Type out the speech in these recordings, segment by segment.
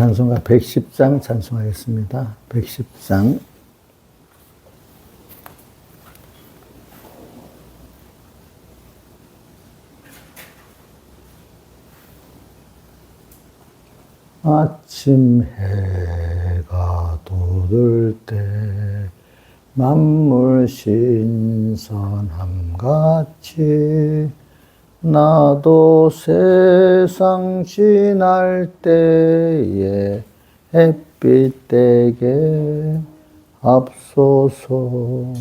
찬송가 110장 찬송하겠습니다. 110장. 아침 해가 돋을 때 만물 신선함같이 나도 세상 지날 때에 햇빛 되게 앞서서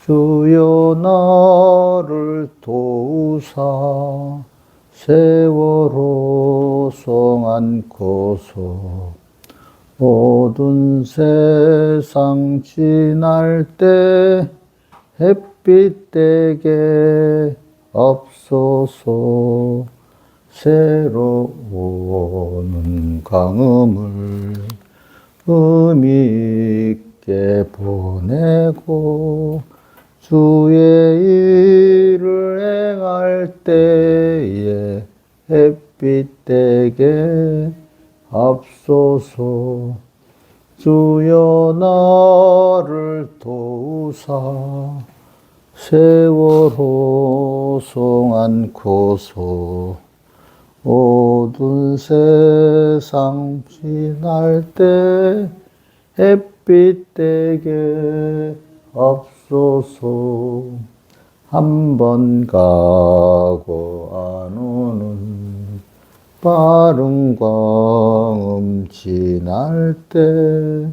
주여 나를 도우사 세월호 송 안고서 어두운 세상 지날 때 햇빛 되게 앞서서 새로 오는 강음을 의미 있게 보내고 주의 일을 행할 때에 햇빛 되게 앞서서 주여 나를 도우사 세월호 송 안고서 어두운 세상 지날 때 햇빛 되게 앞서서 한 번 가고 안 오는 빠른 광음 지날 때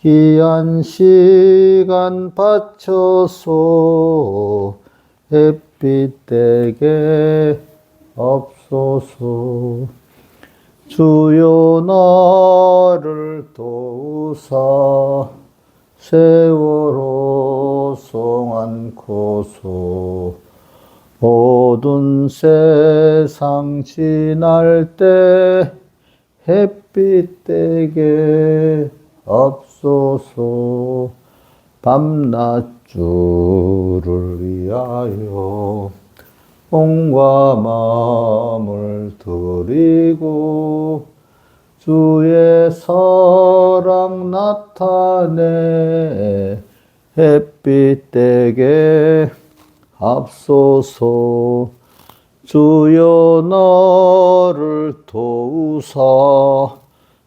귀한 시간 바쳐서 햇빛 되게 앞서서 주여 나를 도우사 세월호 송 안고서 어두운 세상 지날 때 햇빛 되게 앞서서 밤낮 주를 위하여 온과 마음을 드리고 주의 사랑 나타내 햇빛 되게 앞서서 주여 나를 도우사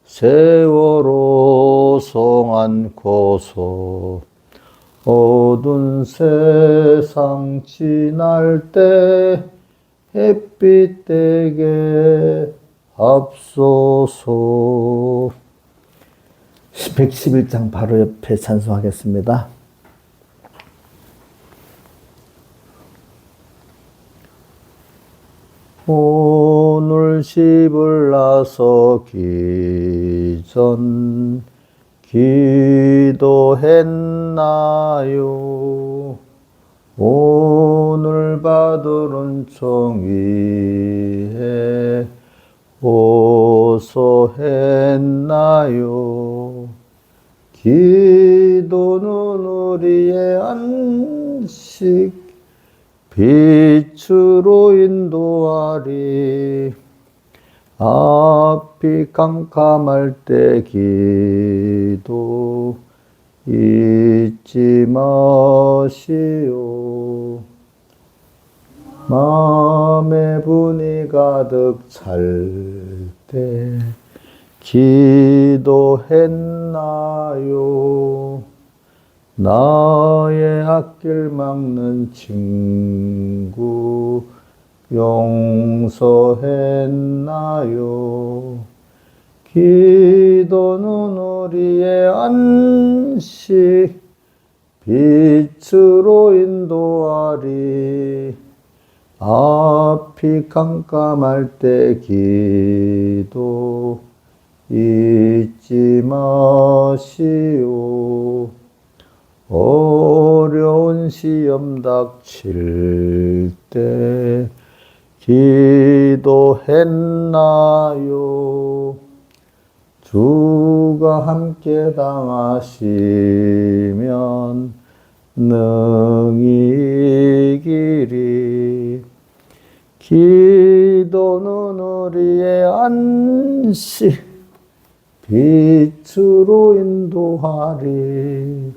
세월호 송 안고서 어두운 세상 지날 때 햇빛 되게 앞서서 111장 바로 옆에 찬송하겠습니다. 오늘 집을 나서기 전 기도했나요? 오늘 받을 은총 위해 호소했나요? 기도는 우리의 안식 빛으로 인도하리. 앞이 깜깜할 때 기도 잊지 마시오. 마음에 분이 가득 찰 때 기도했나요? 나의 앞길 막는 친구 용서했나요? 기도는 우리의 안식 빛으로 인도하리. 앞이 깜깜할 때 기도 잊지 마시오. 어려운 시험 닥칠 때 기도했나요? 주가 함께 당하시면 능히 이기리. 기도는 우리의 안식 빛으로 인도하리.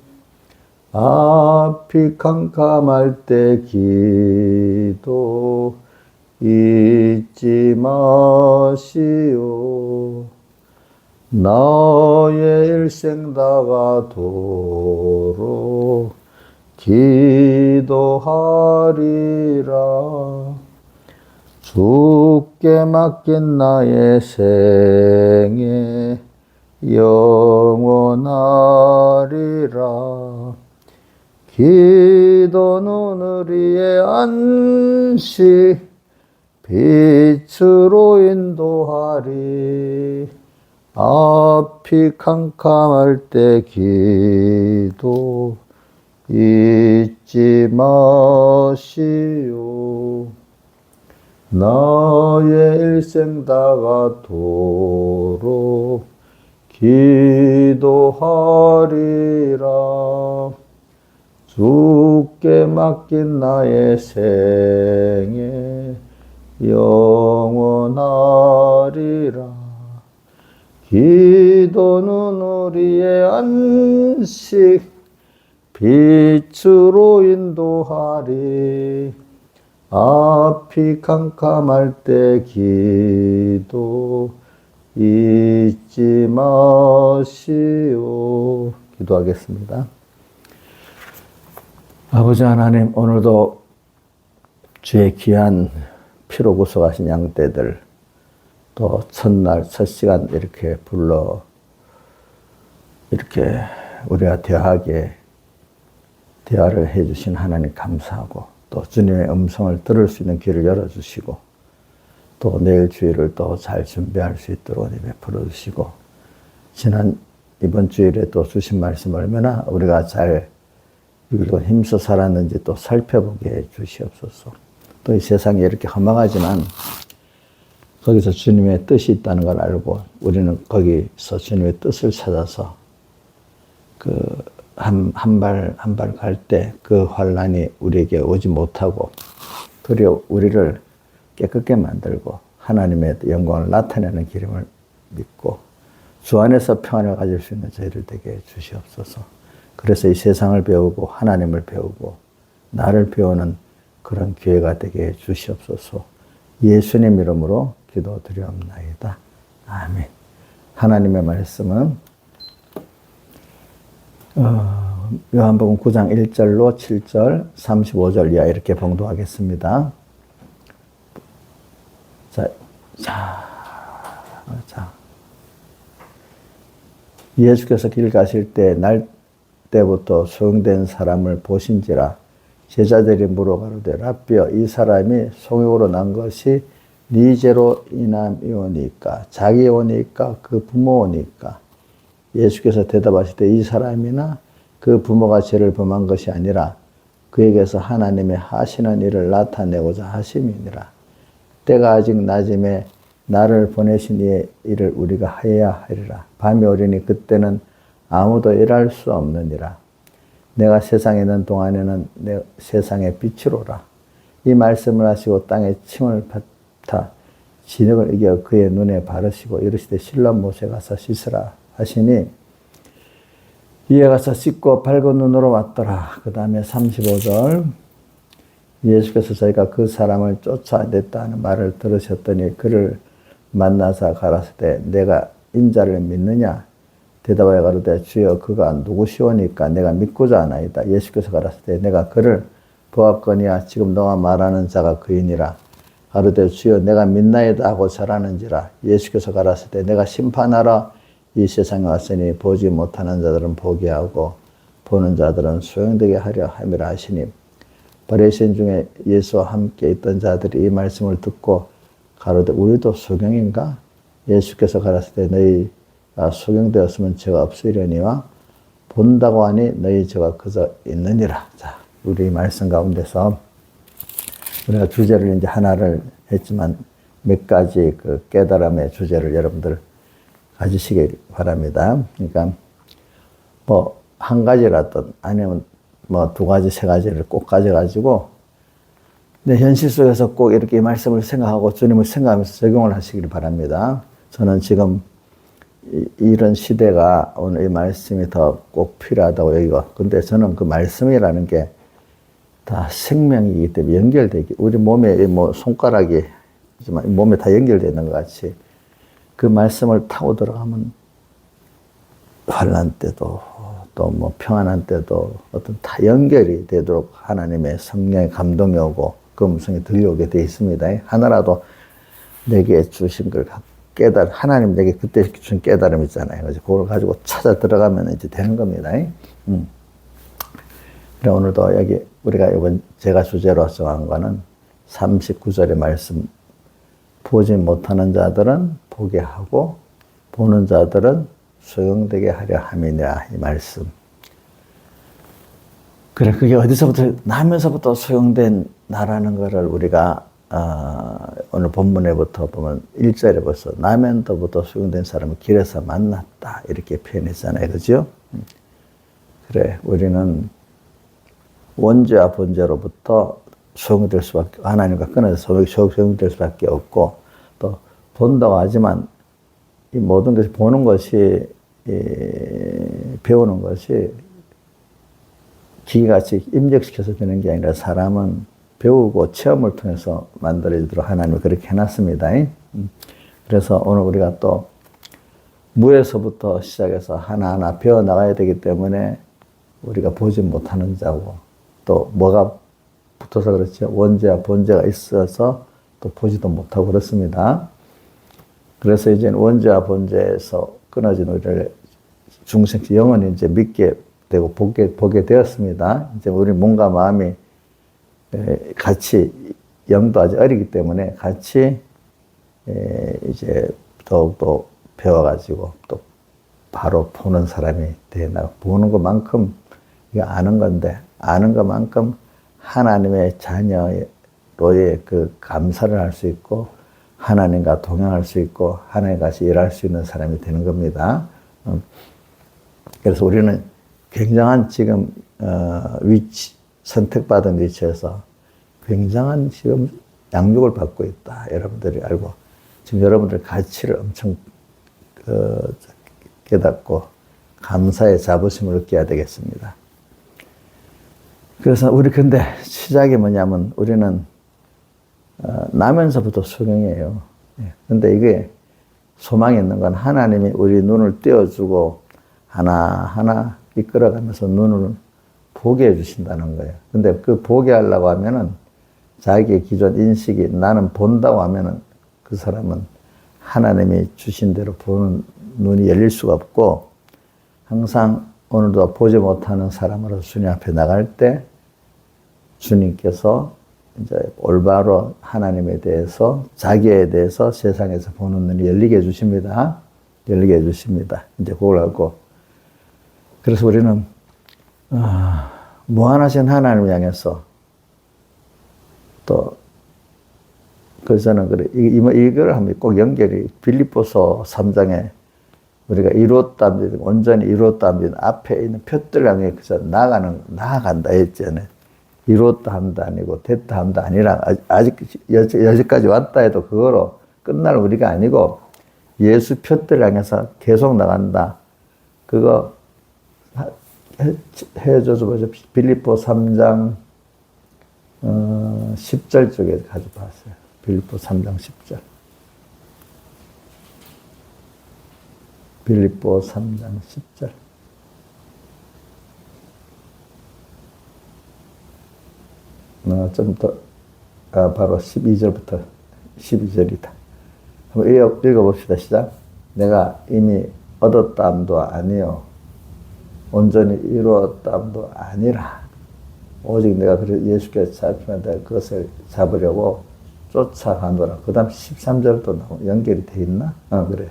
앞이 캄캄할 때 기도 잊지 마시오. 나의 일생 다가도록 기도하리라. 주께 맡긴 나의 생애 영원하리라. 기도는 우리의 안식 빛으로 인도하리. 앞이 캄캄할 때 기도 잊지 마시오. 나의 일생 다가도록 기도하리라. 주께 맡긴 나의 생애 영원하리라. 기도는 우리의 안식 빛으로 인도하리. 앞이 캄캄할 때 기도 잊지 마시오. 기도하겠습니다. 아버지 하나님, 오늘도 주의 귀한 피로 구속하신 양떼들, 또 첫날 첫 시간 이렇게 불러 이렇게 우리와 대화를 해주신 하나님 감사하고, 또 주님의 음성을 들을 수 있는 길을 열어주시고, 또 내일 주일을 또 잘 준비할 수 있도록 베풀어 주시고, 이번 주일에 또 주신 말씀 얼마나 우리가 잘 읽고 힘써 살았는지 또 살펴보게 해 주시옵소서. 또 이 세상이 이렇게 험악하지만 거기서 주님의 뜻이 있다는 걸 알고, 우리는 거기서 주님의 뜻을 찾아서 한 발 갈 때 그 환난이 우리에게 오지 못하고, 도리어 우리를 깨끗게 만들고 하나님의 영광을 나타내는 기름을 믿고 주 안에서 평안을 가질 수 있는 저희를 되게 해 주시옵소서. 그래서 이 세상을 배우고 하나님을 배우고 나를 배우는 그런 기회가 되게 해 주시옵소서. 예수님 이름으로 기도드리옵나이다. 아멘. 하나님의 말씀은 요한복음 9장 1절로 7절, 35절 이하 이렇게 봉독하겠습니다. 자. 예수께서 길 가실 때 날 때부터 소용된 사람을 보신지라. 제자들이 물어가로되 라삐여, 이 사람이 성욕으로 난 것이 네 죄로 인함이오니까 자기 오니까 그 부모 오니까. 예수께서 대답하시되 이 사람이나 그 부모가 죄를 범한 것이 아니라 그에게서 하나님의 하시는 일을 나타내고자 하심이니라. 때가 아직 낮음에 나를 보내신 이의 일을 우리가 하여야 하리라. 밤이 오리니 그때는 아무도 일할 수 없느니라. 내가 세상에 있는 동안에는 내 세상의 빛이로라. 이 말씀을 하시고 땅에 침을 뱉아 진흙을 이겨 그의 눈에 바르시고 이르시되 실로 못에 가서 씻으라 하시니 이에 가서 씻고 밝은 눈으로 왔더라. 그 다음에 35절. 예수께서 저희가 그 사람을 쫓아냈다 하는 말을 들으셨더니 그를 만나서 가라사대 내가 인자를 믿느냐? 대답하여 가로되 주여 그가 누구시오니까 내가 믿고자 하나이다. 예수께서 가라사대 내가 그를 보았거니와 지금 너가 말하는 자가 그이니라. 가로되 주여 내가 믿나이다 하고 절하는지라. 예수께서 가라사대 내가 심판하러 이 세상에 왔으니 보지 못하는 자들은 보게 하고 보는 자들은 소용되게 하려 함이라 하시니 바리새인 중에 예수와 함께 있던 자들이 이 말씀을 듣고 가로되 우리도 소경인가? 예수께서 가라사대 너희가 소경되었으면 죄가 없으려니와 본다고 하니 너희 죄가 그저 있느니라. 자, 우리 말씀 가운데서 우리가 주제를 이제 하나를 했지만 몇 가지 그 깨달음의 주제를 여러분들 가지시길 바랍니다. 그러니까 뭐 한 가지라든 아니면 뭐 두 가지, 세 가지를 꼭 가져가지고 내 현실 속에서 꼭 이렇게 이 말씀을 생각하고 주님을 생각하면서 적용을 하시길 바랍니다. 저는 지금 이런 시대가 오늘 이 말씀이 더 꼭 필요하다고 여기고. 근데 저는 그 말씀이라는 게 다 생명이기 때문에 연결되기. 우리 몸에 뭐 손가락이 몸에 다 연결되어 있는 것 같이 그 말씀을 타고 들어가면 환난 때도 또 뭐 평안한 때도 어떤 다 연결이 되도록 하나님의 성령의 감동이 오고 그 음성이 들려오게 되어 있습니다. 하나라도 내게 주신 걸 하나님 내게 그때 주신 깨달음 있잖아요. 그래서 그걸 가지고 찾아 들어가면 이제 되는 겁니다. 그래 오늘도 여기 우리가 이번 제가 주제로 정한 거는 39절의 말씀. 보지 못하는 자들은 보게 하고 보는 자들은 소용되게 하려 함이니라 이 말씀. 그래 그게 어디서부터 나면서부터 소용된 나라는 것을 우리가 오늘 본문에부터 보면 1절에 벌써 나면서부터 소용된 사람을 길에서 만났다 이렇게 표현했잖아요. 그죠? 그래 우리는 원죄와 본죄로부터 소용될 수밖에 하나님과 끊어서 소용될 수밖에 없고 또 본다고 하지만 이 모든 것이 보는 것이 배우는 것이 기계같이 입력시켜서 되는 게 아니라 사람은 배우고 체험을 통해서 만들어지도록 하나님이 그렇게 해놨습니다. 그래서 오늘 우리가 또 무에서부터 시작해서 하나하나 배워나가야 되기 때문에 우리가 보지 못하는 자고 또 뭐가 붙어서 그렇죠. 원죄와 본죄가 있어서 또 보지도 못하고 그렇습니다. 그래서 이제 원죄와 본죄에서 끊어진 우리를 중생 영원히 이제 믿게 되고 보게 되었습니다. 이제 우리 몸과 마음이 같이 영도 아직 어리기 때문에 같이 이제 더욱더 배워가지고 또 바로 보는 사람이 되나 보는 것만큼 이거 아는 건데 아는 것만큼 하나님의 자녀로의 그 감사를 할 수 있고 하나님과 동행할 수 있고 하나님과 같이 일할 수 있는 사람이 되는 겁니다. 그래서 우리는 굉장한 지금 위치 선택받은 위치에서 굉장한 지금 양육을 받고 있다. 여러분들이 알고 지금 여러분들 가치를 엄청 깨닫고 감사의 자부심을 느껴야 되겠습니다. 그래서 우리 근데 시작이 뭐냐면 우리는 나면서부터 소경이에요. 근데 이게 소망이 있는 건 하나님이 우리 눈을 띄워주고 하나하나 이끌어가면서 눈을 보게 해주신다는 거예요. 근데 그 보게 하려고 하면은 자기의 기존 인식이 나는 본다고 하면은 그 사람은 하나님이 주신 대로 보는 눈이 열릴 수가 없고 항상 오늘도 보지 못하는 사람으로 주님 앞에 나갈 때 주님께서 이제 올바로 하나님에 대해서 자기에 대해서 세상에서 보는 눈이 열리게 해주십니다. 열리게 해주십니다. 이제 그걸 하고 그래서 우리는 무한하신 하나님을 향해서 또 그래서 저는 그래 이걸 하면 꼭 연결이 빌립보서 3장에 우리가 이루었다 온전히 이루었다 앞에 있는 표들 향해 그저 나아간다 했잖아요. 이루었다 함도 아니고 됐다 함도 아니라 아직 여기까지 왔다 해도 그거로 끝날 우리가 아니고 예수 표들 향해서 계속 나간다. 그거 해줘서 보죠. 빌립보 3장 10절 쪽에 가져봤어요. 빌립보 3장 10절. 빌립보 3장 10절. 좀 더, 바로 12절부터 12절이다. 한번 읽어봅시다. 시작. 내가 이미 얻었다함도 아니요. 온전히 이루었다함도 아니라. 오직 내가 예수께서 잡히면 내가 그것을 잡으려고 쫓아가노라. 그 다음 13절도 연결이 돼 있나? 그래.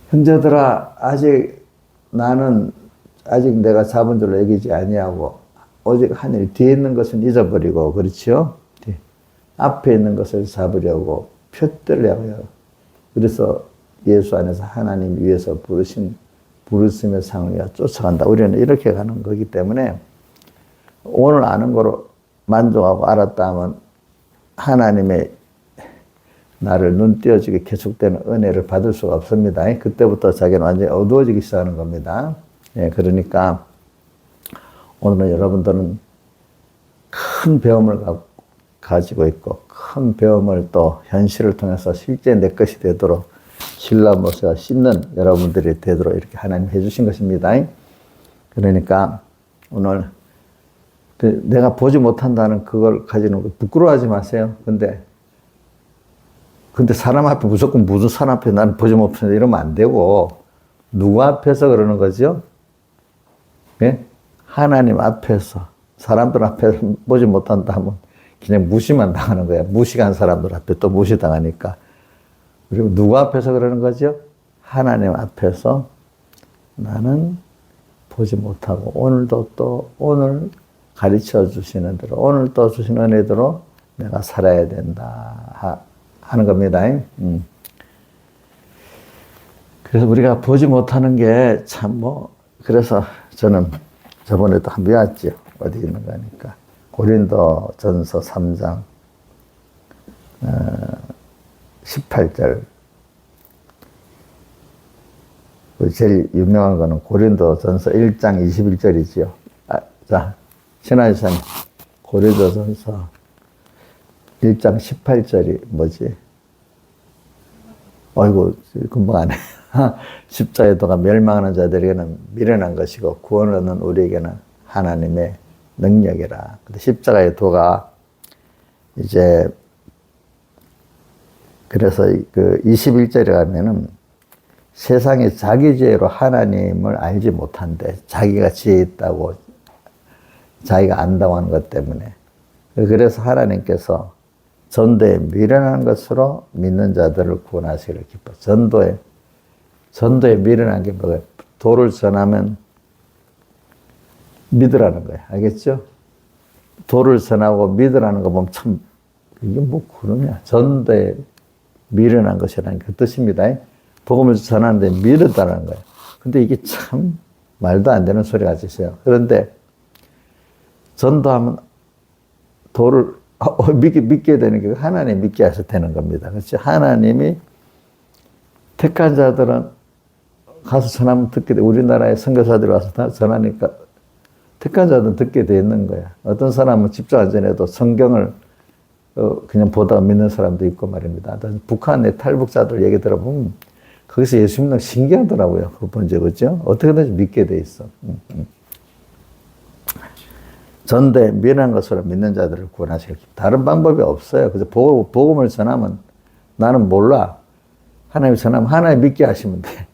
형제들아, 아직 내가 잡은 줄로 여기지 아니하고, 오직 하늘 뒤에 있는 것은 잊어버리고, 그렇죠? 앞에 있는 것을 잡으려고 표들을 향하여. 그래서 예수 안에서 하나님 위에서 부르심의 상을 위하여 쫓아간다. 우리는 이렇게 가는 거기 때문에 오늘 아는 거로 만족하고 알았다 하면 하나님의 나를 눈 띄어주게 계속되는 은혜를 받을 수가 없습니다. 그때부터 자기는 완전히 어두워지기 시작하는 겁니다. 예, 그러니까 오늘은 여러분들은 큰 배움을 가지고 있고 큰 배움을 또 현실을 통해서 실제 내 것이 되도록 신라 모세가 씻는 여러분들이 되도록 이렇게 하나님 해주신 것입니다. 그러니까 오늘 내가 보지 못한다는 그걸 가지는 부끄러워하지 마세요. 근데 사람 앞에 무조건 무슨 사람 앞에 나는 보지 못한다 이러면 안 되고 누구 앞에서 그러는 거죠? 예? 하나님 앞에서 사람들 앞에서 보지 못한다 하면 그냥 무시만 당하는 거야. 무시한 사람들 앞에 또 무시당하니까. 그리고 누구 앞에서 그러는 거죠? 하나님 앞에서 나는 보지 못하고 오늘도 또 오늘 가르쳐 주시는 대로 오늘 또 주신 은혜대로 내가 살아야 된다 하는 겁니다. 그래서 우리가 보지 못하는 게 참 그래서 저는 저번에도 한번 외웠죠. 어디 있는 거니까. 고린도 전서 3장 18절. 제일 유명한 거는 고린도 전서 1장 21절이지요. 자, 신하이사님, 고린도 전서 1장 18절이 뭐지? 어이구, 금방 안 해. 십자가의 도가 멸망하는 자들에게는 미련한 것이고 구원을 얻는 우리에게는 하나님의 능력이라. 근데 십자가의 도가 이제 그래서 그 21절에 가면은 세상에 자기 지혜로 하나님을 알지 못한대. 자기가 지혜 있다고 자기가 안다고 하는 것 때문에. 그래서 하나님께서 전도에 미련한 것으로 믿는 자들을 구원하시기를 기뻐. 전도에 미련한 게 뭐예요? 도를 전하면 믿으라는 거예요. 알겠죠? 도를 전하고 믿으라는 거 보면 참, 이게 뭐 그러냐. 전도에 미련한 것이라는 그 뜻입니다. 복음을 전하는데 미련하다는 거예요. 근데 이게 참 말도 안 되는 소리 같으세요. 그런데 전도하면 도를 믿게 되는 게 하나님 믿게 하셔도 되는 겁니다. 그렇지? 하나님이 택한 자들은 가서 전하면 듣게 돼. 우리나라에 선교사들이 와서 전하니까 택한 자들은 듣게 돼 있는 거야. 어떤 사람은 집중 안 전해도 성경을 그냥 보다가 믿는 사람도 있고 말입니다. 북한의 탈북자들 얘기 들어보면 거기서 예수 믿는 거 신기하더라고요. 그거 본 적, 그죠? 어떻게든지 믿게 돼 있어. 전도에 미련한 것으로 믿는 자들을 구원하시길. 다른 방법이 없어요. 그래서 복음을 전하면 나는 몰라. 하나님 전하면 하나님 믿게 하시면 돼.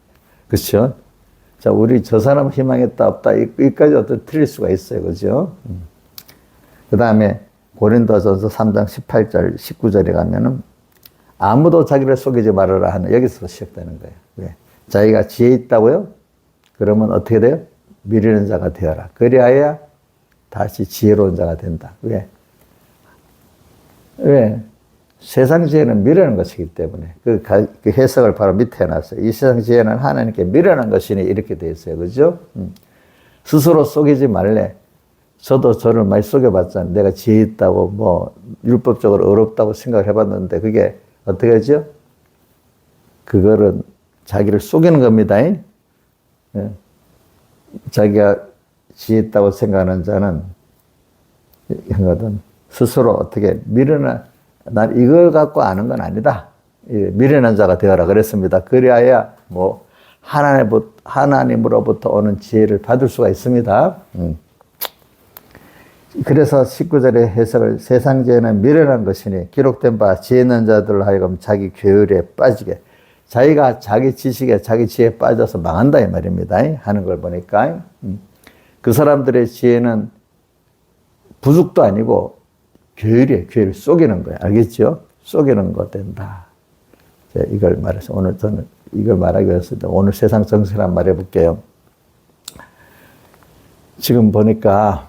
그렇죠? 자, 우리 저 사람 희망했다 없다 여기까지 어떻게 틀릴 수가 있어요. 그죠? 그 다음에 고린도전서 3장 18절 19절에 가면은 아무도 자기를 속이지 말아라 하는 여기서 시작되는 거예요. 왜? 자기가 지혜 있다고요? 그러면 어떻게 돼요? 미련한 자가 되어라. 그리하여 다시 지혜로운 자가 된다. 왜? 세상 지혜는 미련한 것이기 때문에 그 해석을 바로 밑에 해놨어요. 이 세상 지혜는 하나님께 미련한 것이니 이렇게 되어 있어요. 그죠? 스스로 속이지 말래. 저도 저를 많이 속여봤잖아요. 내가 지혜 있다고 율법적으로 어렵다고 생각을 해봤는데 그게 어떻게 하죠? 그거는 자기를 속이는 겁니다. 자기가 지혜 있다고 생각하는 자는 스스로 어떻게 난 이걸 갖고 아는 건 아니다. 미련한 자가 되어라 그랬습니다. 그리하여 하나님으로부터 오는 지혜를 받을 수가 있습니다. 그래서 19절의 해석을 세상 지혜는 미련한 것이니 기록된 바 지혜 있는 자들로 하여금 자기 괴율에 빠지게 자기가 자기 지식에 자기 지혜에 빠져서 망한다 이 말입니다. 하는 걸 보니까 그 사람들의 지혜는 부족도 아니고 괴율이에요. 괴율 속이는 거예요. 알겠죠? 속이는 거 된다. 이걸 말해서 오늘 저는 이걸 말하기 위해서 오늘 세상 정세를 말해 볼게요. 지금 보니까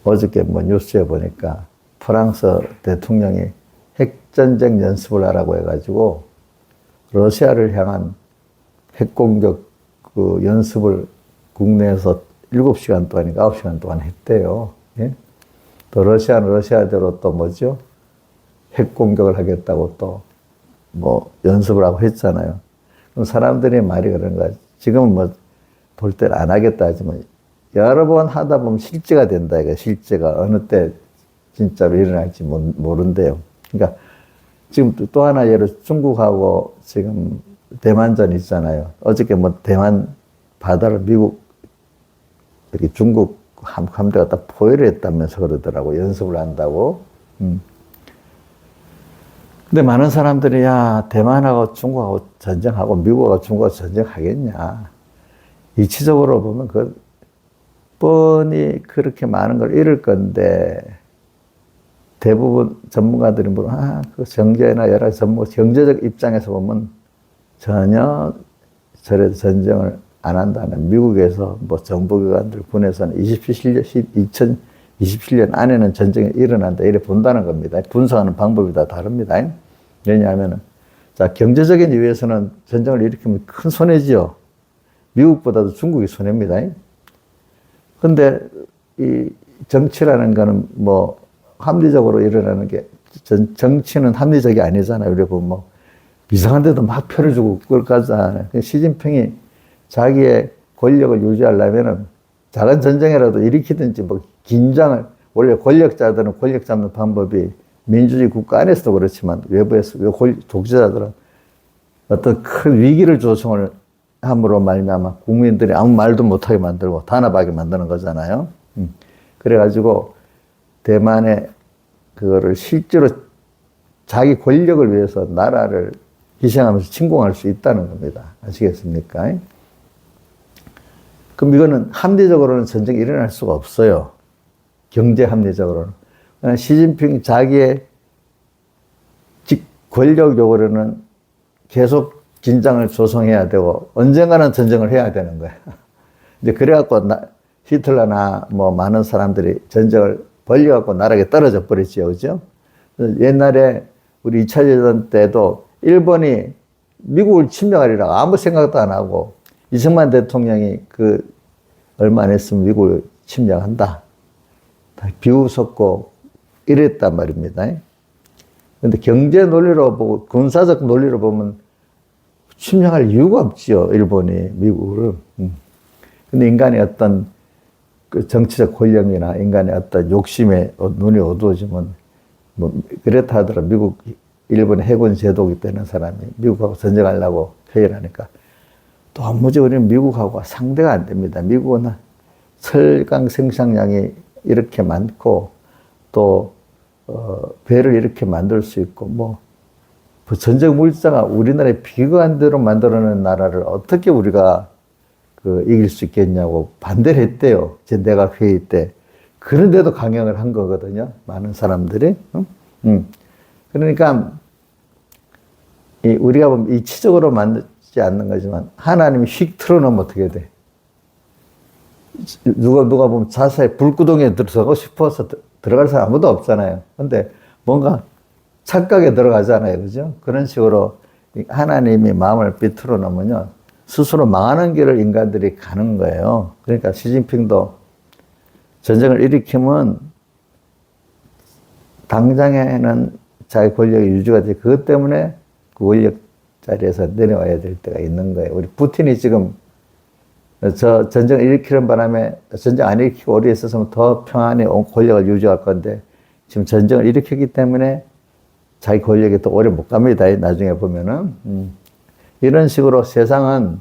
어저께 뉴스에 보니까 프랑스 대통령이 핵전쟁 연습을 하라고 해가지고 러시아를 향한 핵공격 그 연습을 국내에서 7시간 동안인가 9시간 동안 했대요. 예? 또 러시아는 러시아대로 또 핵 공격을 하겠다고 또 뭐 연습을 하고 했잖아요. 그럼 사람들이 말이 그런 거야. 지금은 뭐 볼 때는 안 하겠다 하지만 여러 번 하다 보면 실제가 된다. 이거 실제가 어느 때 진짜로 일어날지 모른대요. 그러니까 지금 또 하나 예를 중국하고 지금 대만전 있잖아요. 어저께 뭐 대만 바다를 미국 이렇게 중국 함대가 딱 포위를 했다면서 그러더라고. 연습을 한다고. 근데 많은 사람들이 야 대만하고 중국하고 전쟁하고 미국하고 중국하고 전쟁하겠냐. 이치적으로 보면 그 뻔히 그렇게 많은 걸 잃을 건데 대부분 전문가들이 그 경제나 여러 경제적 입장에서 보면 전혀 저래도 전쟁을 안 한다는 미국에서 뭐 정보기관들 군에서는 2027년 안에는 전쟁이 일어난다 이래 본다는 겁니다. 분석하는 방법이 다 다릅니다. 왜냐하면 자 경제적인 이유에서는 전쟁을 일으키면 큰 손해지요. 미국보다도 중국이 손해입니다. 근데 이 정치라는 거는 뭐 합리적으로 일어나는 게 정치는 합리적이 아니잖아요. 우리 보면 뭐 이상한 데도 막 표를 주고 그걸 가잖아요. 시진핑이 자기의 권력을 유지하려면은 작은 전쟁이라도 일으키든지 뭐 긴장을 원래 권력자들은 권력 잡는 방법이 민주주의 국가 안에서도 그렇지만 외부에서 독재자들은 어떤 큰 위기를 조성을 함으로 말미암아 국민들이 아무 말도 못하게 만들고 단합하게 만드는 거잖아요. 그래가지고 대만의 그거를 실제로 자기 권력을 위해서 나라를 희생하면서 침공할 수 있다는 겁니다. 아시겠습니까? 그럼 이거는 합리적으로는 전쟁이 일어날 수가 없어요. 경제 합리적으로는. 시진핑 자기의 권력적으로는 계속 긴장을 조성해야 되고 언젠가는 전쟁을 해야 되는 거야. 이제 그래갖고 히틀러나 뭐 많은 사람들이 전쟁을 벌려갖고 나락에 떨어져 버렸죠, 그죠? 옛날에 우리 2차 대전 때도 일본이 미국을 침략하리라고 아무 생각도 안 하고 이승만 대통령이 얼마 안 했으면 미국을 침략한다. 다 비웃었고 이랬단 말입니다. 근데 경제 논리로 보고 군사적 논리로 보면 침략할 이유가 없지요, 일본이 미국을. 근데 인간의 어떤 그 정치적 권력이나 인간의 어떤 욕심에 눈이 어두워지면 뭐 그렇다 하더라도 일본의 해군 제독이 되는 사람이 미국하고 전쟁하려고 회의하니까 도무지 우리는 미국하고 상대가 안 됩니다. 미국은 철강 생산량이 이렇게 많고 또 배를 이렇게 만들 수 있고 뭐 전쟁 물자가 우리나라에 비교한 대로 만들어낸 나라를 어떻게 우리가 이길 수 있겠냐고 반대를 했대요. 제 내각 회의 때. 그런데도 강행을 한 거거든요. 많은 사람들이. 그러니까 우리가 보면 이치적으로 만들지 않는 거지만 하나님이 휙 틀어놓으면 어떻게 돼? 누가 보면 자사에 불구덩이에 들어가고 싶어서 들어갈 사람 아무도 없잖아요. 근데 뭔가 착각에 들어가잖아요. 그죠? 그런 식으로 하나님이 마음을 비틀어 놓으면요. 스스로 망하는 길을 인간들이 가는 거예요. 그러니까 시진핑도 전쟁을 일으키면 당장에는 자기 권력이 유지가 돼. 그것 때문에 그 권력 자리에서 내려와야 될 때가 있는 거예요. 우리 푸틴이 지금 저 전쟁을 일으키는 바람에 전쟁 안 일으키고 오래 있었으면 더 평안히 권력을 유지할 건데 지금 전쟁을 일으켰기 때문에 자기 권력이 또 오래 못 갑니다. 나중에 보면은. 이런 식으로 세상은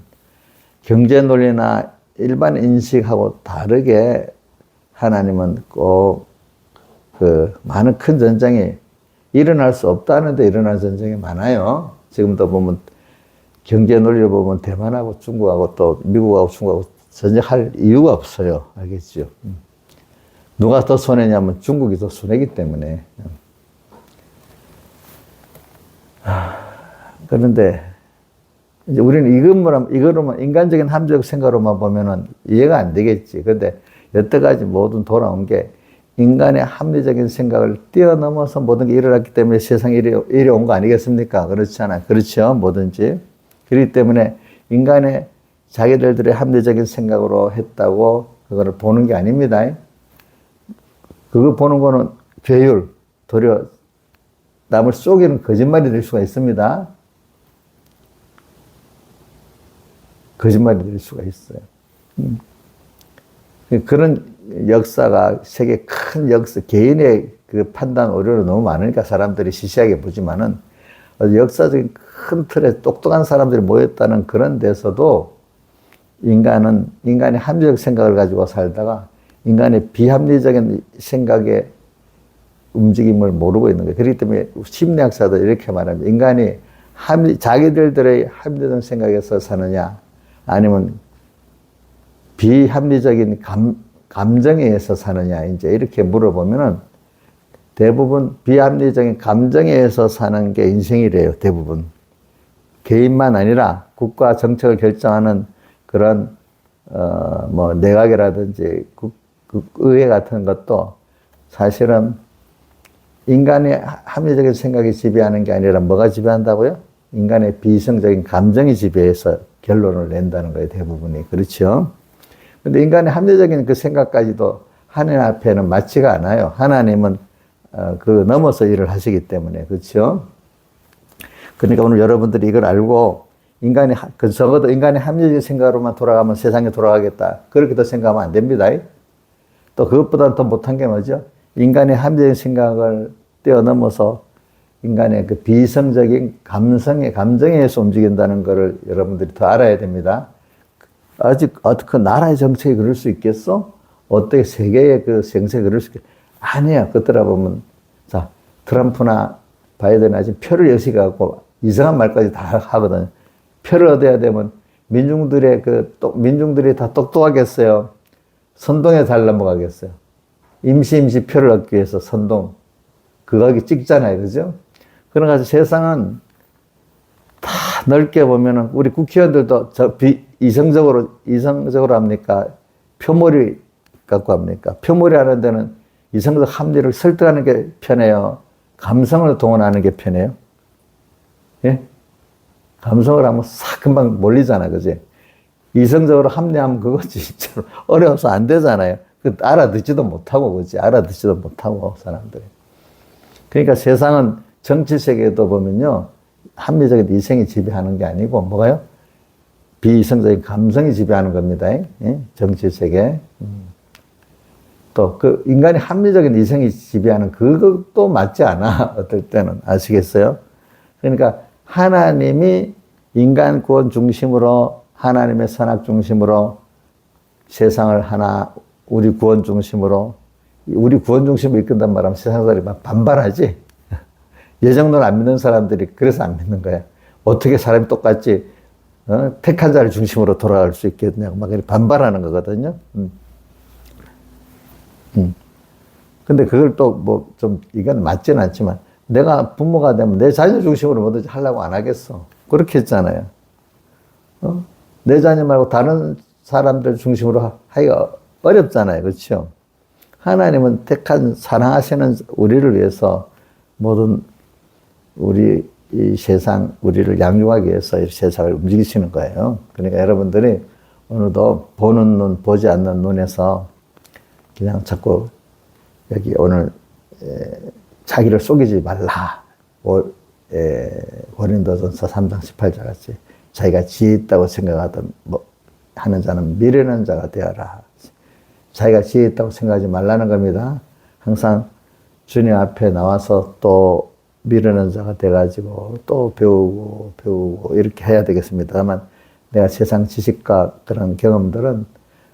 경제 논리나 일반 인식하고 다르게 하나님은 꼭 많은 큰 전쟁이 일어날 수 없다는데 일어날 전쟁이 많아요. 지금도 보면 경제 논리를 보면 대만하고 중국하고 또 미국하고 중국하고 전쟁할 이유가 없어요. 알겠죠? 누가 더 손해냐면 중국이 더 손해기 때문에. 그런데 이제 우리는 이거로만 인간적인 합리적 생각으로만 보면은 이해가 안 되겠지. 근데 여태까지 모든 돌아온 게 인간의 합리적인 생각을 뛰어넘어서 모든 게 일어났기 때문에 세상에 이래 온 거 아니겠습니까? 그렇잖아요. 그렇죠. 뭐든지. 그렇기 때문에 인간의 자기들의 합리적인 생각으로 했다고 그거를 보는 게 아닙니다. 그거 보는 거는 괴율, 도리어 남을 속이는 거짓말이 될 수가 있습니다. 거짓말이 될 수가 있어요. 그런 역사가 세계 큰 역사, 개인의 그 판단 오류가 너무 많으니까 사람들이 시시하게 보지만은 역사적인 큰 틀에 똑똑한 사람들이 모였다는 그런 데서도 인간의 합리적 생각을 가지고 살다가 인간의 비합리적인 생각의 움직임을 모르고 있는 거예요. 그렇기 때문에 심리학자도 이렇게 말합니다. 인간이 자기들의 합리적 생각에서 사느냐, 아니면 비합리적인 감정에 의해서 사느냐, 이제 이렇게 물어보면은 대부분 비합리적인 감정에 의해서 사는 게 인생이래요, 대부분. 개인만 아니라 국가 정책을 결정하는 그런, 내각이라든지 의회 같은 것도 사실은 인간의 합리적인 생각이 지배하는 게 아니라 뭐가 지배한다고요? 인간의 비이성적인 감정이 지배해서 결론을 낸다는 거예요, 대부분이. 그렇죠? 근데 인간의 합리적인 그 생각까지도 하나님 앞에는 맞지가 않아요. 하나님은 그 넘어서 일을 하시기 때문에. 그렇죠? 그러니까 오늘 여러분들이 이걸 알고 적어도 인간의 합리적인 생각으로만 돌아가면 세상이 돌아가겠다. 그렇게도 생각하면 안 됩니다. 또 그것보다는 더 못한 게 뭐죠? 인간의 합리적인 생각을 뛰어넘어서 인간의 그 비이성적인 감정에 의해서 움직인다는 것을 여러분들이 더 알아야 됩니다. 아직 그 나라의 정책이 그럴 수 있겠어? 어떻게 세계의 그 정책이 그럴 수 있겠어? 아니야. 그들아 보면, 자, 트럼프나 바이든이 아직 표를 여시갖고 이상한 말까지 다 하거든요. 표를 얻어야 되면 민중들이 다 똑똑하겠어요? 선동에 잘 넘어가겠어요? 임시 표를 얻기 위해서 선동. 그거 찍잖아요. 그죠? 그러니까 세상은 다 넓게 보면은 우리 국회의원들도 이성적으로 합니까? 표몰이 갖고 합니까? 표몰이 하는 데는 이성적 합리를 설득하는 게 편해요. 감성을 동원하는 게 편해요. 예? 감성을 하면 싹 금방 몰리잖아. 그지? 이성적으로 합리하면 그거 진짜로 어려워서 안 되잖아요. 알아듣지도 못하고, 그지? 알아듣지도 못하고, 사람들이. 그러니까 세상은 정치 세계에도 보면요. 합리적인 이성이 지배하는 게 아니고, 뭐가요? 비이성적인 감성이 지배하는 겁니다. 예? 정치 세계. 또, 인간의 합리적인 이성이 지배하는 그것도 맞지 않아. 어떨 때는. 아시겠어요? 그러니까 하나님이 인간 구원 중심으로, 하나님의 선악 중심으로 세상을 우리 구원 중심으로 이끈단 말하면 세상 사람들이 막 반발하지? 예정론을 안 믿는 사람들이 그래서 안 믿는 거야. 어떻게 사람이 똑같이, 택한 자를 중심으로 돌아갈 수 있겠냐고 막 반발하는 거거든요. 근데 그걸 또 이건 맞지는 않지만, 내가 부모가 되면 내 자녀 중심으로 뭐든지 하려고 안 하겠어. 그렇게 했잖아요. 내 자녀 말고 다른 사람들 중심으로 하기가 어렵잖아요. 그렇죠? 하나님은 사랑하시는 우리를 위해서 모든 이 세상, 우리를 양육하기 위해서 이 세상을 움직이시는 거예요. 그러니까 여러분들이 오늘도 보는 눈, 보지 않는 눈에서 그냥 자꾸 여기 오늘 자기를 속이지 말라. 고린도전서 3장 18절 같이 자기가 지혜 있다고 생각하던 하는 자는 미련한 자가 되어라. 자기가 지혜 있다고 생각하지 말라는 겁니다. 항상 주님 앞에 나와서 또 미련한 자가 돼가지고 또 배우고 이렇게 해야 되겠습니다. 다만 내가 세상 지식과 그런 경험들은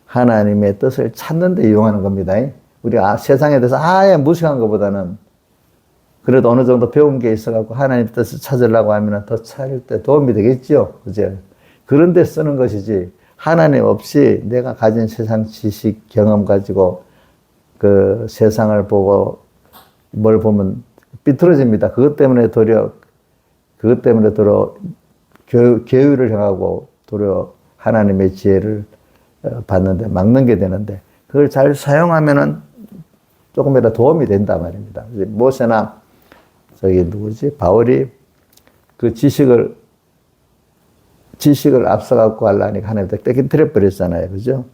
하나님의 뜻을 찾는 데 이용하는 겁니다. 우리가 세상에 대해서 아예 무식한 것보다는 그래도 어느 정도 배운 게 있어갖고 하나님의 뜻을 찾으려고 하면 더 찾을 때 도움이 되겠죠. 그죠? 그런 데 쓰는 것이지 하나님 없이 내가 가진 세상 지식, 경험 가지고 그 세상을 보고 뭘 보면 삐뚤어집니다. 그것 때문에 도리어 계율을 향하고 도리어 하나님의 지혜를 받는데 막는 게 되는데 그걸 잘 사용하면은 조금이라도 도움이 된단 말입니다. 모세나 바울이 그 지식을 앞서갖고 하려니까 하나님 떼긴 버렸잖아요. 그죠?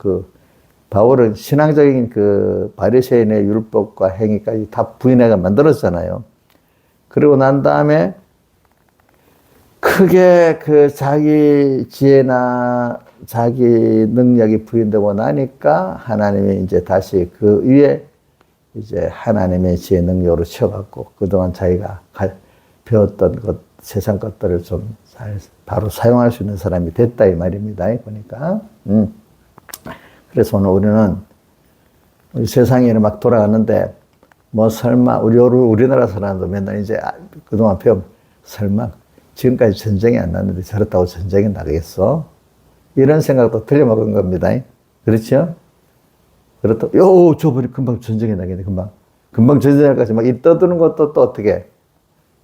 바울은 신앙적인 바리새인의 율법과 행위까지 다 부인해가 만들었잖아요. 그리고 난 다음에 크게 그 자기 지혜나 자기 능력이 부인되고 나니까 하나님이 이제 다시 그 위에 이제 하나님의 지혜 능력으로 채워갖고 그동안 자기가 배웠던 것, 세상 것들을 좀 잘 바로 사용할 수 있는 사람이 됐다 이 말입니다. 보니까. 그래서 오늘 우리는 우리 세상이 막 돌아가는데 뭐 설마 우리나라 사람도 맨날 이제 그동안 배움 설마 지금까지 전쟁이 안 났는데 저렇다고 전쟁이 나겠어? 이런 생각도 틀려먹은 겁니다. 그렇죠? 그렇다고 저 보니 금방 전쟁이 나겠네. 금방 전쟁이 날까지 막 이 떠드는 것도 또 어떻게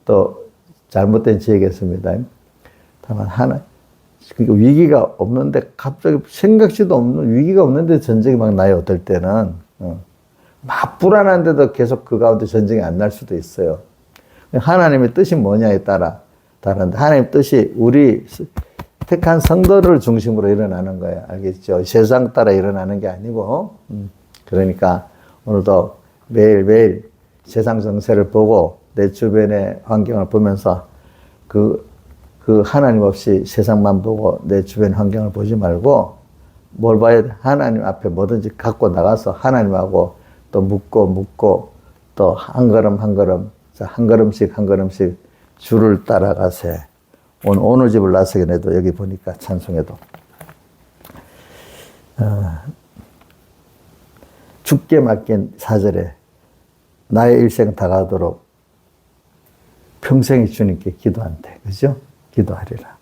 또 잘못된 지혜겠습니다. 다만 그러니까 위기가 없는데 갑자기 생각지도 없는 위기가 없는데 전쟁이 막 나요. 어떨 때는 막 불안한데도 계속 그 가운데 전쟁이 안 날 수도 있어요. 하나님의 뜻이 뭐냐에 따라 다른데 하나님의 뜻이 우리 택한 성도를 중심으로 일어나는 거예요. 알겠죠? 세상 따라 일어나는 게 아니고 그러니까 오늘도 매일매일 세상 정세를 보고 내 주변의 환경을 보면서 그 하나님 없이 세상만 보고 내 주변 환경을 보지 말고 뭘 봐야 돼? 하나님 앞에 뭐든지 갖고 나가서 하나님하고 또 묻고 또 한 걸음 한 걸음씩 주를 따라가세. 오늘 집을 나서긴 해도 여기 보니까 찬송에도 죽게 맡긴 4절에 나의 일생 다가도록 평생이 주님께 기도한대. 그죠? 기도하리라.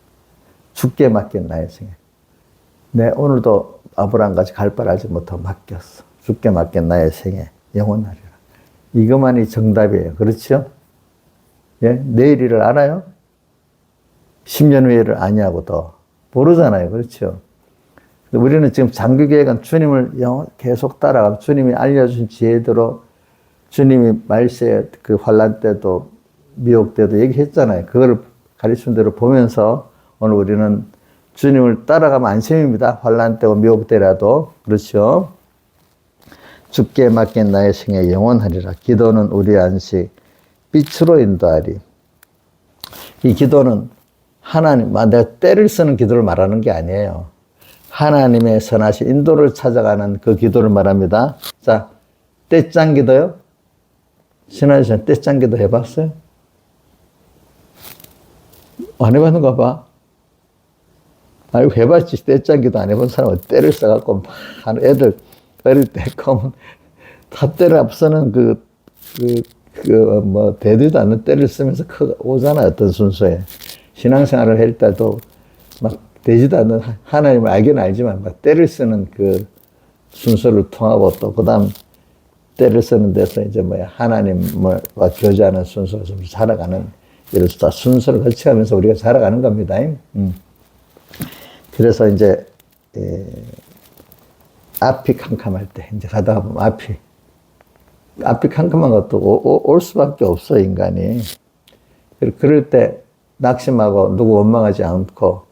죽게 맡긴 나의 생에. 내 오늘도 아브라함같이 갈 바를 알지 못하고 맡겼어. 죽게 맡긴 나의 생에 영원하리라. 이것만이 정답이에요. 그렇죠? 예? 내일 일을 알아요? 10년 후에를 아냐고 더 모르잖아요. 그렇죠? 우리는 지금 장기계획은 주님을 계속 따라가고 주님이 알려주신 지혜대로 주님이 말세 그 환란 때도 미혹 때도 얘기했잖아요. 그걸 가르친 대로 보면서 오늘 우리는 주님을 따라가면 안심입니다. 환란 때고 미혹 때라도. 그렇죠? 죽게 맡긴 나의 생에 영원하리라. 기도는 우리 안식 빛으로 인도하리. 이 기도는 하나님, 내가 때를 쓰는 기도를 말하는 게 아니에요. 하나님의 선하신 인도를 찾아가는 그 기도를 말합니다. 자, 때짱 기도요? 신하시는 때짱 기도 해봤어요? 안 해봤는가 봐. 아이고, 해봤지. 때짱 기도 안 해본 사람은 때를 써갖고, 애들 어릴 때 보면 다 때를 앞서는 되지도 않는 때를 쓰면서 오잖아, 어떤 순서에. 신앙생활을 할 때도 막 되지도 않는 하나님을 알긴 알지만 막 때를 쓰는 그 순서를 통하고 또 그 다음 때를 쓰는 데서 이제 하나님과 교제하는 순서를 좀 살아가는 이런 순서를 거쳐가면서 우리가 살아가는 겁니다. 그래서 이제 앞이 캄캄할 때 이제 가다가 보면 앞이 캄캄한 것도 올 수밖에 없어 인간이. 그럴 때 낙심하고 누구 원망하지 않고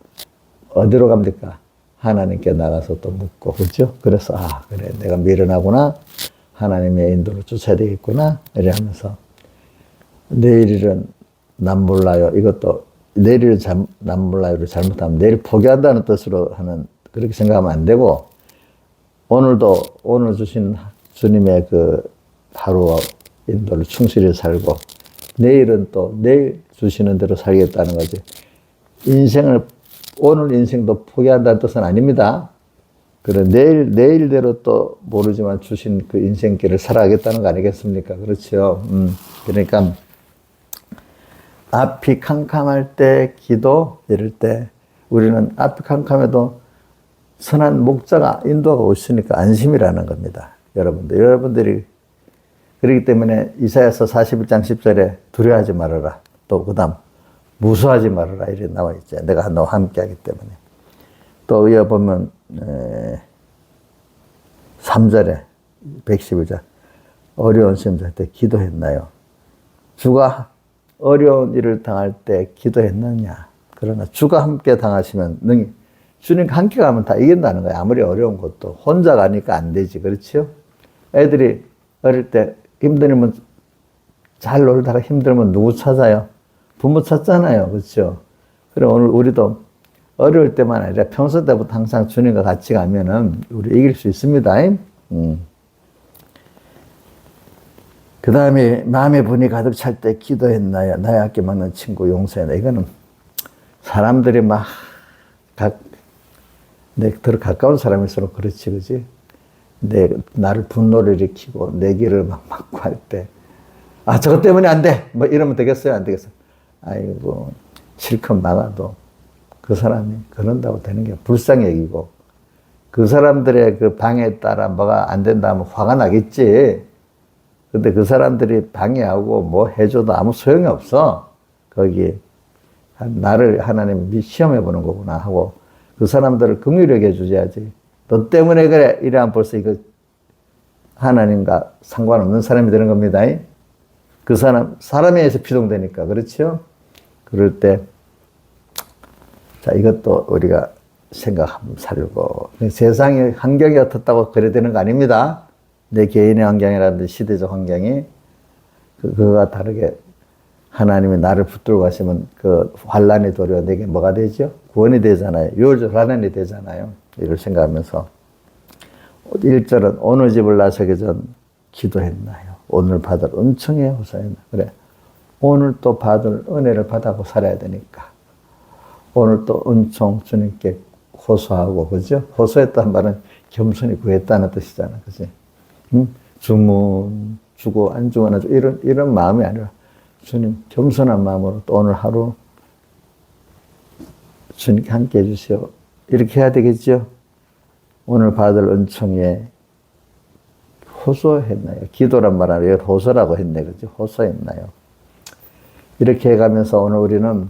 어디로 갑니까? 하나님께 나가서 또 묻고, 그죠? 그래서 그래 내가 미련하구나. 하나님의 인도를 쫓아야 되겠구나. 이래 하면서 내일 일은 난 몰라요. 이것도 내일 일은 난 몰라요를 잘못하면 내일 포기한다는 뜻으로 하는 그렇게 생각하면 안 되고 오늘도 오늘 주신 주님의 그 하루 인도를 충실히 살고 내일은 또 내일 주시는 대로 살겠다는 거지. 오늘 인생도 포기한다는 뜻은 아닙니다. 그래, 내일대로 또 모르지만 주신 그 인생길을 살아가겠다는 거 아니겠습니까? 그렇죠. 그러니까, 앞이 캄캄할 때 기도, 이럴 때, 우리는 앞이 캄캄해도 선한 목자가 인도가 오시니까 안심이라는 겁니다. 여러분들이. 그렇기 때문에 이사야서 41장 10절에 두려워하지 말아라. 또 그 다음 무수하지 말아라. 이렇게 나와 있죠. 내가 너와 함께 하기 때문에. 또 이어보면 3절에 111절 어려운 시험할 때 기도했나요? 주가 어려운 일을 당할 때 기도했느냐? 그러나 주가 함께 당하시면 능히 주님과 함께 가면 다 이긴다는 거예요. 아무리 어려운 것도 혼자 가니까 안 되지. 그렇죠? 애들이 어릴 때 힘들면 잘 놀다가 힘들면 누구 찾아요? 부모 찾잖아요. 그렇죠? 그래 오늘 우리도 어려울 때만 아니라 평소 때부터 항상 주님과 같이 가면은 우리 이길 수 있습니다. 그 다음에 마음의 분이 가득 찰 때 기도했나요? 나의 악기 막는 친구 용서했나? 이거는 사람들이 더 가까운 사람일수록 그렇지, 그지? 나를 분노를 일으키고 내 길을 막고 할 때, 저것 때문에 안 돼! 뭐 이러면 되겠어요? 안 되겠어요? 아이고, 실컷 막아도 그 사람이 그런다고 되는 게 불쌍해이고, 그 사람들의 그 방해에 따라 뭐가 안 된다 하면 화가 나겠지. 근데 그 사람들이 방해하고 뭐 해줘도 아무 소용이 없어. 거기, 나를 하나님 시험해 보는 거구나 하고, 그 사람들을 긍휼하게 해주셔야지. 너 때문에 그래. 이래야 벌써 이거 하나님과 상관없는 사람이 되는 겁니다. 그 사람에 의해서 피동되니까. 그렇죠? 그럴 때, 자, 이것도 우리가 생각 한번 살고. 세상의 환경이 어떻다고 그래야 되는 거 아닙니다. 내 개인의 환경이라든지 시대적 환경이 그거와 다르게 하나님이 나를 붙들고 가시면 그 환란의 도리가 내게 뭐가 되죠? 구원이 되잖아요. 유월절 환란이 되잖아요. 이걸 생각하면서 1절은 어느 집을 나서기 전 기도했나요? 오늘 받을 은총에 호소했나? 그래. 오늘 또 받을 은혜를 받아고 살아야 되니까. 오늘 또 은총 주님께 호소하고, 그죠? 호소했다는 말은 겸손히 구했다는 뜻이잖아. 그지? 주문, 주고, 안 주고, 안 주고, 이런 마음이 아니라, 주님, 겸손한 마음으로 또 오늘 하루 주님께 함께 해주시오. 이렇게 해야 되겠죠? 오늘 받을 은총에 호소했나요? 기도란 말 아니에요. 호소라고 했네. 그죠? 호소했나요? 이렇게 해가면서 오늘 우리는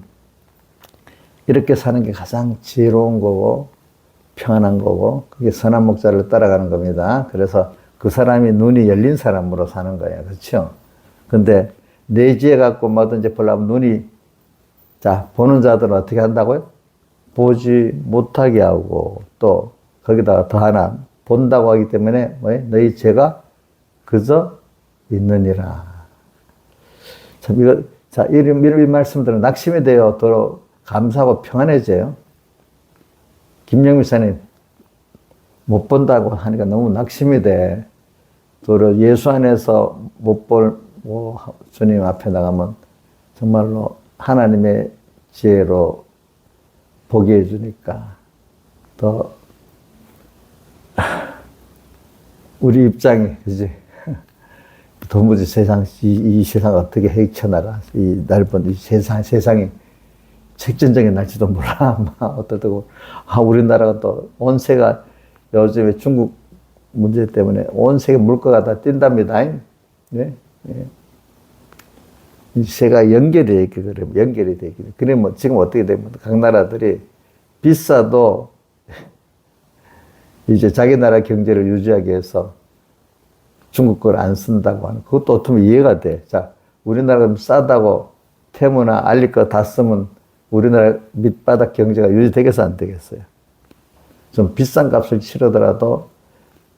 이렇게 사는 게 가장 지혜로운 거고, 평안한 거고, 그게 선한 목자를 따라가는 겁니다. 그래서 그 사람이 눈이 열린 사람으로 사는 거예요. 그렇죠? 근데 내지혜 갖고 뭐든지 보려면 눈이, 자, 보는 자들은 어떻게 한다고요? 보지 못하게 하고, 또, 거기다가 더 하나, 본다고 하기 때문에, 너희 죄가 그저 있느니라. 참, 이런 말씀들은 낙심이 되어 더러 감사하고 평안해져요. 김영미 사님, 못 본다고 하니까 너무 낙심이 돼. 또 예수 안에서 못 볼 주님 앞에 나가면 정말로 하나님의 지혜로 보게 해주니까 더 우리 입장이, 그지? 도무지 이 세상 어떻게 헤쳐나가. 이 넓은 이 세상이 책전쟁이 날지도 몰라. 어떻다고. 우리나라가 또 온 세가 요즘에 중국 문제 때문에 온 세계 물가가 다 뛴답니다. 네? 네. 이 세가 연결이 돼 있게, 그래. 연결이 돼 있게. 그래, 지금 어떻게 되면 각 나라들이 비싸도 이제 자기 나라 경제를 유지하기 위해서 중국 걸 안 쓴다고 하는, 그것도 어떻게 이해가 돼. 자, 우리나라가 좀 싸다고 태무나 알릴 거 다 쓰면 우리나라 밑바닥 경제가 유지되겠어, 안 되겠어요? 좀 비싼 값을 치르더라도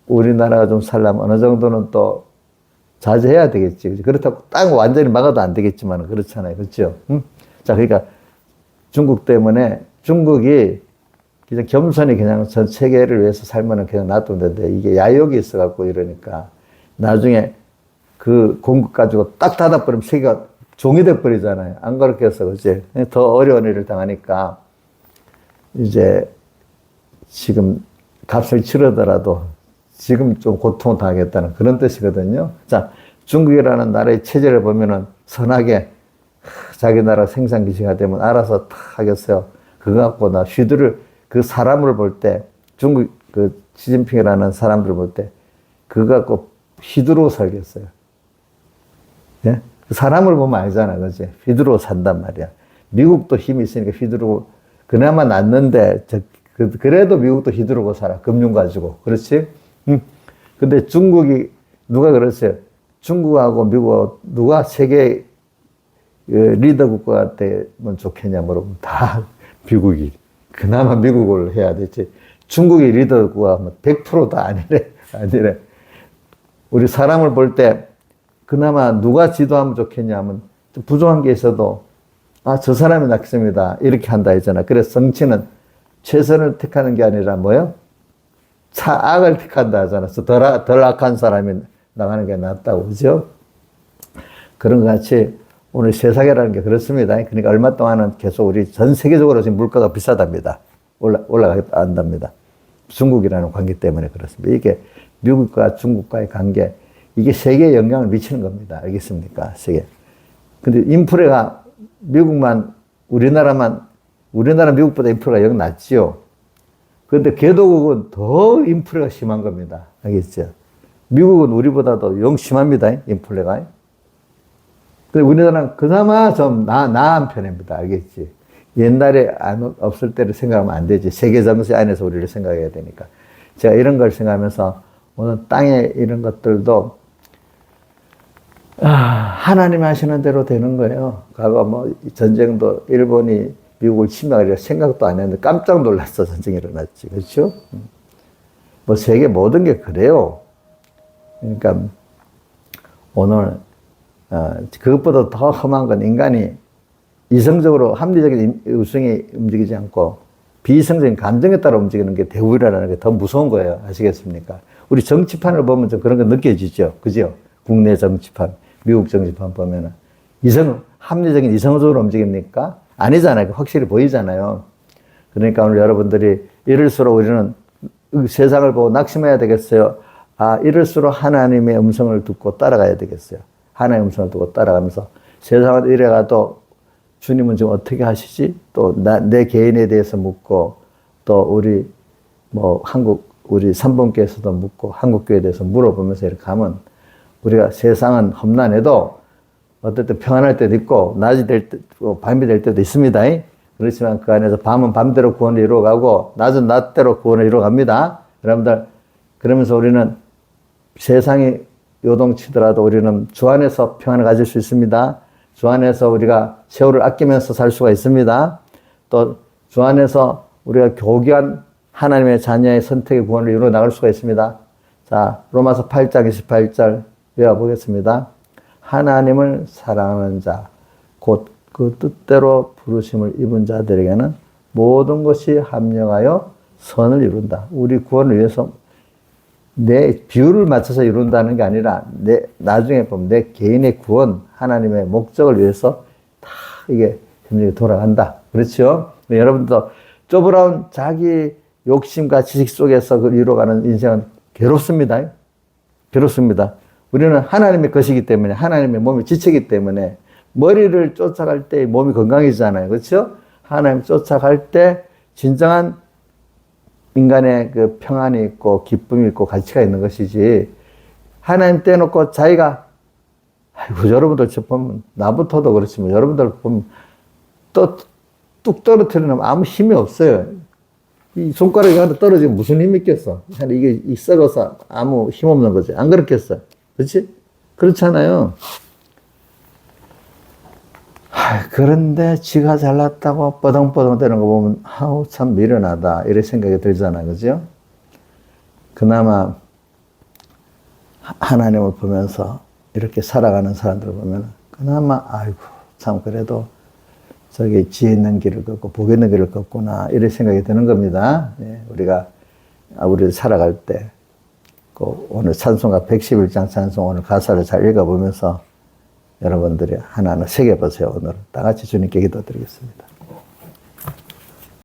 우리나라가 좀 살려면 어느 정도는 또 자제해야 되겠지. 그렇다고 딱 완전히 막아도 안 되겠지만 그렇잖아요. 그렇죠? 자, 그러니까 중국 때문에 중국이 그냥 겸손히 그냥 전 세계를 위해서 살면은 그냥 놔두면 되는데 이게 야욕이 있어갖고 이러니까 나중에 그 공급 가지고 딱 닫아버리면 세계가 종이 돼버리잖아요. 안 그렇게 해서, 그치? 더 어려운 일을 당하니까 이제 지금 값을 치르더라도 지금 좀 고통을 당하겠다는 그런 뜻이거든요. 자, 중국이라는 나라의 체제를 보면은 선하게 자기 나라 생산 기지가 되면 알아서 탁 하겠어요. 그거 갖고 나 그 사람을 볼 때 중국 그 시진핑이라는 사람들 볼 때 그거 갖고 휘두르고 살겠어요. 예? 그 사람을 보면 알잖아. 그지? 휘두르고 산단 말이야. 미국도 힘이 있으니까 휘두르고 그나마 낫는데 그래도 미국도 휘두르고 살아. 금융 가지고. 그렇지? 근데 중국이 누가 그랬어요? 중국하고 미국하고 누가 세계 리더 국가가 되면 좋겠냐 물어보면 다 미국이. 그나마 미국을 해야 되지. 중국이 리더 국가가 100%다 아니래. 우리 사람을 볼 때 그나마 누가 지도하면 좋겠냐면 좀 부족한 게 있어도 저 사람이 낫습니다. 이렇게 한다 했잖아. 그래서 정치는 최선을 택하는 게 아니라 뭐요? 차악을 택한다 하잖아. 덜 악한 사람이 나가는 게 낫다고, 그죠? 그런 것 같이 오늘 세상이라는 게 그렇습니다. 그러니까 얼마 동안은 계속 우리 전 세계적으로 지금 물가가 비싸답니다. 올라간답니다. 중국이라는 관계 때문에 그렇습니다. 이게 미국과 중국과의 관계, 이게 세계에 영향을 미치는 겁니다. 알겠습니까? 세계. 근데 인플레가 우리나라 미국보다 인플레가 영 낮지요. 그런데 개도국은 더 인플레가 심한 겁니다. 알겠죠? 미국은 우리보다도 영 심합니다. 인플레가. 근데 우리나라는 그나마 좀 나은 편입니다. 알겠지? 옛날에 없을 때를 생각하면 안 되지. 세계 정세 안에서 우리를 생각해야 되니까. 제가 이런 걸 생각하면서 오늘 땅에 이런 것들도 하나님 하시는 대로 되는 거예요. 과거 뭐 전쟁도 일본이 미국을 침략하려 생각도 안 했는데 깜짝 놀랐어. 전쟁이 일어났지. 그렇죠? 뭐 세계 모든 게 그래요. 그러니까 오늘 그것보다 더 험한 건 인간이 이성적으로 합리적인 우승에 움직이지 않고 비이성적인 감정에 따라 움직이는 게 대우라는 게 더 무서운 거예요. 아시겠습니까? 우리 정치판을 보면 좀 그런 거 느껴지죠. 그죠? 국내 정치판, 미국 정치판 보면은 합리적인 이성적으로 움직입니까? 아니잖아요. 확실히 보이잖아요. 그러니까 오늘 여러분들이 이럴수록 우리는 세상을 보고 낙심해야 되겠어요. 이럴수록 하나님의 음성을 듣고 따라가야 되겠어요. 하나님의 음성을 듣고 따라가면서 세상을 이래가도 주님은 지금 어떻게 하시지? 또 내 개인에 대해서 묻고 또 우리 우리 삼봉교에서도 묻고 한국교회에 대해서 물어보면서 이렇게 하면 우리가 세상은 험난해도 어떨 때 평안할 때도 있고 낮이 될 때, 밤이 될 때도 있습니다. 그렇지만 그 안에서 밤은 밤대로 구원을 이루어가고 낮은 낮대로 구원을 이루어갑니다. 여러분들 그러면서 우리는 세상이 요동치더라도 우리는 주 안에서 평안을 가질 수 있습니다. 주 안에서 우리가 세월을 아끼면서 살 수가 있습니다. 또 주 안에서 우리가 교귀한 하나님의 자녀의 선택의 구원을 이루어 나갈 수가 있습니다. 자, 로마서 8장 28절 외워보겠습니다. 하나님을 사랑하는 자, 곧 그 뜻대로 부르심을 입은 자들에게는 모든 것이 합력하여 선을 이룬다. 우리 구원을 위해서 내 비율을 맞춰서 이룬다는 게 아니라 나중에 보면 내 개인의 구원, 하나님의 목적을 위해서 다 이게 돌아간다. 그렇죠? 여러분도 쪼그라운 자기 욕심과 지식 속에서 그 이루어가는 인생은 괴롭습니다. 괴롭습니다. 우리는 하나님의 것이기 때문에, 하나님의 몸이 지체이기 때문에 머리를 쫓아갈 때 몸이 건강해지잖아요. 그렇죠? 하나님 쫓아갈 때 진정한 인간의 그 평안이 있고 기쁨이 있고 가치가 있는 것이지, 하나님 떼놓고 자기가, 여러분들 보면, 나부터도 그렇지만 여러분들 보면 뚝 떨어뜨리면 아무 힘이 없어요. 이 손가락이 하나 떨어지면 무슨 힘이 있겠어? 이게 썩어서 아무 힘 없는 거지. 안 그렇겠어? 그렇지? 그렇잖아요. 그런데 지가 잘났다고 뻐덩뻐덩 되는 거 보면 참 미련하다 이런 생각이 들잖아요. 그죠? 그나마 하나님을 보면서 이렇게 살아가는 사람들을 보면 그나마 참 그래도 저기 지혜 있는 길을 걷고 복 있는 길을 걷구나 이런 생각이 드는 겁니다. 우리가 살아갈 때 오늘 찬송가 111장 찬송 오늘 가사를 잘 읽어보면서 여러분들이 하나하나 새겨보세요. 오늘 다 같이 주님께 기도드리겠습니다.